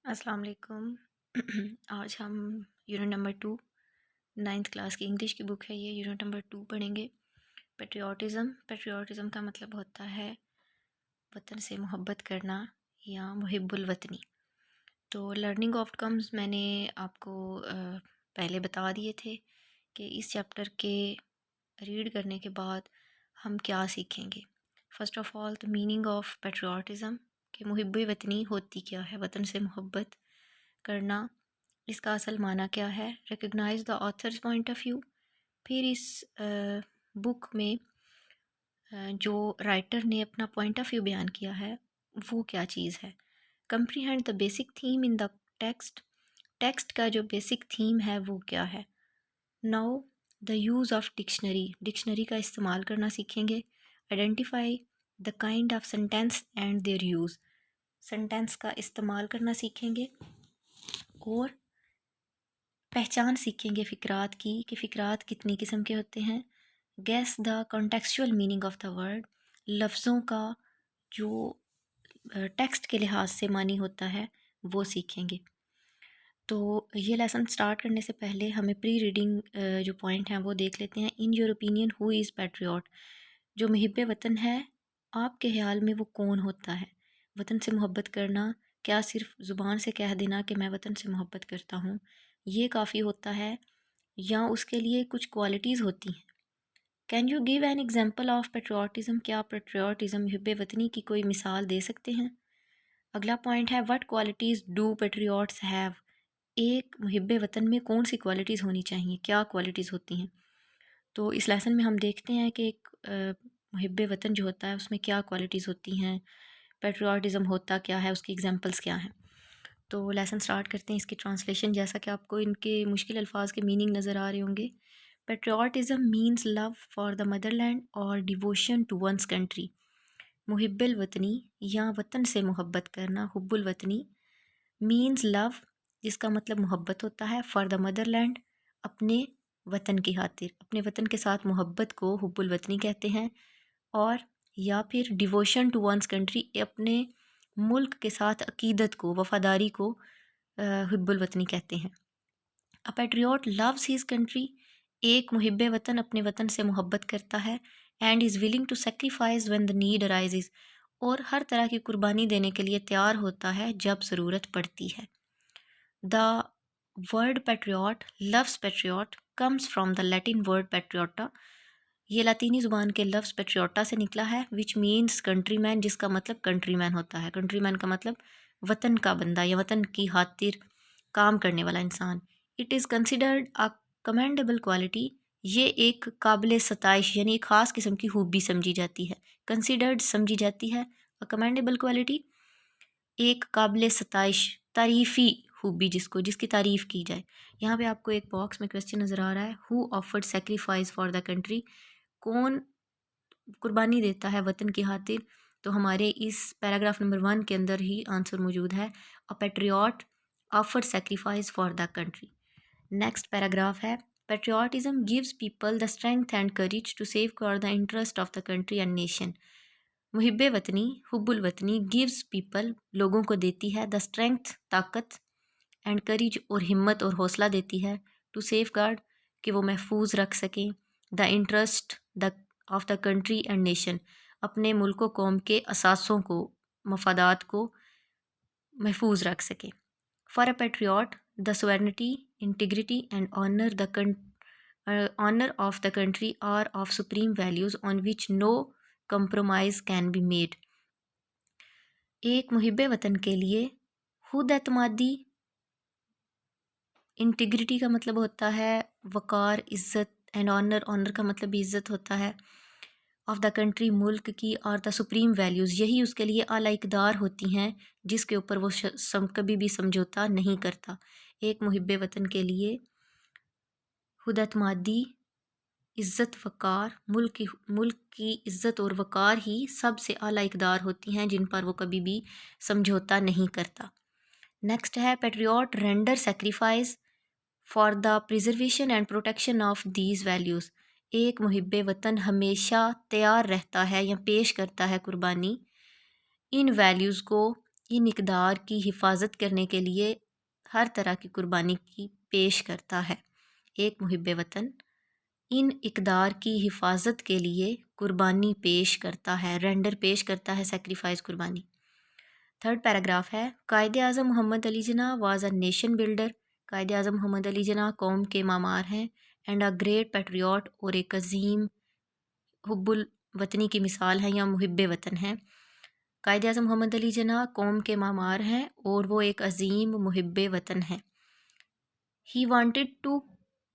السلام علیکم۔ آج ہم یونٹ نمبر 2 9th کلاس کی انگلش کی بک ہے، یہ یونٹ نمبر 2 پڑھیں گے۔ پیٹریوٹزم کا مطلب ہوتا ہے وطن سے محبت کرنا یا محب الوطنی۔ تو لرننگ آؤٹ کمز میں نے آپ کو پہلے بتا دیے تھے کہ اس چیپٹر کے ریڈ کرنے کے بعد ہم کیا سیکھیں گے۔ First of all the meaning of patriotism, کہ محب وطنی ہوتی کیا ہے، وطن سے محبت کرنا، اس کا اصل معنی کیا ہے۔ Recognize the author's point of view, پھر اس بک میں جو رائٹر نے اپنا پوائنٹ آف ویو بیان کیا ہے وہ کیا چیز ہے۔ Comprehend the basic theme in the text, text کا جو بیسک تھیم ہے وہ کیا ہے۔ Now the use of dictionary, dictionary کا استعمال کرنا سیکھیں گے۔ Identify the kind of sentence and their use, sentence کا استعمال کرنا سیکھیں گے اور پہچان سیکھیں گے فقرات کی کہ فقرات کتنی قسم کے ہوتے ہیں۔ Guess the contextual meaning of the word, لفظوں کا جو ٹیکسٹ کے لحاظ سے معنی ہوتا ہے وہ سیکھیں گے۔ تو یہ لیسن سٹارٹ کرنے سے پہلے ہمیں پری ریڈنگ جو پوائنٹ ہیں وہ دیکھ لیتے ہیں۔ In your opinion who is Patriot, جو محب وطن ہے آپ کے خیال میں وہ کون ہوتا ہے۔ وطن سے محبت کرنا کیا صرف زبان سے کہہ دینا کہ میں وطن سے محبت کرتا ہوں یہ کافی ہوتا ہے، یا اس کے لیے کچھ کوالٹیز ہوتی ہیں۔ Can you give an example of patriotism, کیا پیٹریوٹزم محب وطنی کی کوئی مثال دے سکتے ہیں۔ اگلا پوائنٹ ہے وٹ کوالٹیز ڈو پیٹریوٹس ہیو، ایک محب وطن میں کون سی کوالٹیز ہونی چاہیے، کیا کوالٹیز ہوتی ہیں۔ تو اس لیسن میں ہم دیکھتے ہیں کہ ایک محب وطن جو ہوتا ہے اس میں کیا کوالٹیز ہوتی ہیں، پیٹریوٹزم ہوتا کیا ہے، اس کی ایگزامپلس کیا ہیں۔ تو لیسن سٹارٹ کرتے ہیں۔ اس کی ٹرانسلیشن، جیسا کہ آپ کو ان کے مشکل الفاظ کے میننگ نظر آ رہے ہوں گے۔ Patriotism means love for the motherland اور ڈیووشن ٹو ونس کنٹری، محب الوطنی یا وطن سے محبت کرنا، حب الوطنی، مینس لو جس کا مطلب محبت ہوتا ہے، فار دا مدر لینڈ اپنے وطن کی خاطر، اپنے وطن کے ساتھ محبت کو حب الوطنی کہتے ہیں، اور یا پھر ڈیووشن ٹو ونس کنٹری، اپنے ملک کے ساتھ عقیدت کو، وفاداری کو حب الوطنی کہتے ہیں۔ A patriot loves his country، ایک محب وطن اپنے وطن سے محبت کرتا ہے، and is willing to sacrifice when the need arises، اور ہر طرح کی قربانی دینے کے لیے تیار ہوتا ہے جب ضرورت پڑتی ہے۔ The word patriot، لفظ patriot comes from the Latin word patriota، یہ لاطینی زبان کے لفظ پیٹریوٹا سے نکلا ہے، which means country man، جس کا مطلب کنٹری مین ہوتا ہے۔ کنٹری مین کا مطلب وطن کا بندہ یا وطن کی خاطر کام کرنے والا انسان۔ It is considered a commendable quality, یہ ایک قابل ستائش یعنی ایک خاص قسم کی خوبی سمجھی جاتی ہے۔ کنسیڈرڈ سمجھی جاتی ہے، کمینڈیبل کوالٹی ایک قابل ستائش، تعریفی خوبی، جس کی تعریف کی جائے۔ یہاں پہ آپ کو ایک باکس میں کویسچن نظر آ رہا ہے، who offered sacrifice for the country, کون قربانی دیتا ہے وطن کی خاطر۔ تو ہمارے اس پیراگراف نمبر 1 کے اندر ہی آنسر موجود ہے، a patriot offer sacrifice for the country. Next paragraph ہے، patriotism gives people the strength and courage to safeguard the interest of the country and nation, محب وطنی، حب الوطنی، گیوز پیپل لوگوں کو دیتی ہے، دا اسٹرینتھ طاقت، اینڈ کریج اور ہمت اور حوصلہ دیتی ہے، ٹو سیف گارڈ کہ وہ محفوظ رکھ سکیں، دا interest of the country and nation اپنے ملک و قوم کے اثاثوں کو، مفادات کو محفوظ رکھ سکیں۔ For a patriot the sovereignty, integrity and honour of the country are of supreme values on which no compromise can be made, ایک محب وطن کے لیے خود اعتمادی، انٹیگریٹی کا مطلب ہوتا ہے وقار، عزت، اینڈ آنر کا مطلب بھی عزت ہوتا ہے، آف دا کنٹری ملک کی، اور دا سپریم ویلیوز یہی اس کے لیے اعلیٰ اقدار ہوتی ہیں جس کے اوپر وہ کبھی بھی سمجھوتا نہیں کرتا۔ ایک محب وطن کے لیے خود اعتمادی، عزت، وقار، ملک کی عزت اور وقار ہی سب سے اعلیٰ اقدار ہوتی ہیں جن پر وہ کبھی بھی سمجھوتا نہیں کرتا۔ نیکسٹ ہے، Patriot render sacrifice for the preservation and protection of these values, ایک محب وطن ہمیشہ تیار رہتا ہے یا پیش کرتا ہے قربانی ان ویلیوز کو ان اقدار کی حفاظت کرنے کے لیے ہر طرح کی قربانی کی پیش کرتا ہے۔ ایک محب وطن ان اقدار کی حفاظت کے لیے قربانی پیش کرتا ہے، رینڈر پیش کرتا ہے، سیکریفائز قربانی۔ تھرڈ پیراگراف ہے، قائد اعظم محمد Ali Jinnah was a nation builder. Quaid Azam محمد علی جناح قوم کے معمار ہیں، اینڈ اے گریٹ پیٹریوٹ، اور ایک عظیم حب الوطنی کی مثال ہیں یا محب وطن ہیں۔ قائد اعظم محمد علی جناح قوم کے معمار ہیں اور وہ ایک عظیم محب وطن ہیں۔ He wanted to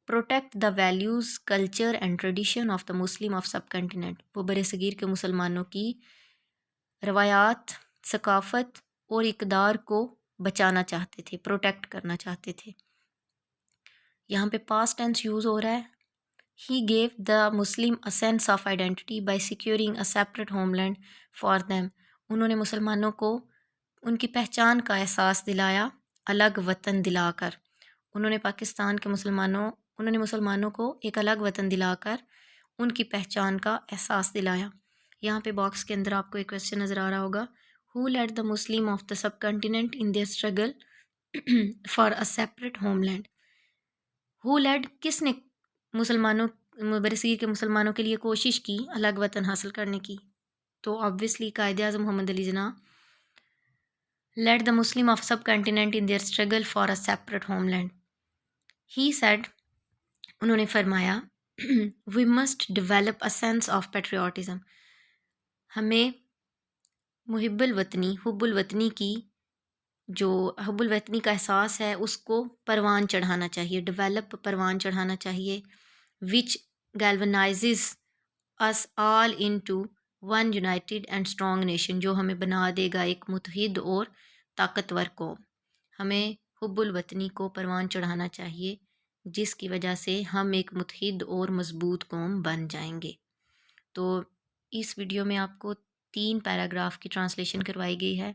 protect the values, culture and tradition of the Muslim of subcontinent۔ وہ برصغیر کے مسلمانوں کی روایات، ثقافت اور اقدار کو بچانا چاہتے تھے، پروٹیکٹ کرنا چاہتے تھے۔ یہاں پہ پاسٹ ٹینس یوز ہو رہا ہے۔ He gave the Muslim a sense of identity by securing a separate homeland for them۔ انہوں نے مسلمانوں کو ان کی پہچان کا احساس دلایا، الگ وطن دلا کر۔ انہوں نے مسلمانوں کو ایک الگ وطن دلا کر ان کی پہچان کا احساس دلایا۔ یہاں پہ باکس کے اندر آپ کو ایک کویسچن نظر آ رہا ہوگا، Who led the Muslim of the subcontinent in their struggle for a separate homeland؟ Who led، کس نے مسلمانوں برصغیر کے مسلمانوں کے لیے کوشش کی الگ وطن حاصل کرنے کی؟ تو obviously Quaid Azam Muhammad Ali Jinnah led the Muslim of subcontinent in their struggle for a separate homeland۔ He said، انہوں نے فرمایا، we must develop a sense of patriotism۔ ہمیں محب الوطنی، حب الوطنی کی جو حب الوطنی کا احساس ہے اس کو پروان چڑھانا چاہیے، ڈیولپ پروان چڑھانا چاہیے، which galvanizes us all into one united and strong nation، جو ہمیں بنا دے گا ایک متحد اور طاقتور قوم۔ ہمیں حب الوطنی کو پروان چڑھانا چاہیے جس کی وجہ سے ہم ایک متحد اور مضبوط قوم بن جائیں گے۔ تو اس ویڈیو میں آپ کو 3 پیراگراف کی ٹرانسلیشن کروائی گئی ہے۔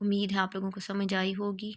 امید ہے آپ لوگوں کو سمجھ آئی ہوگی۔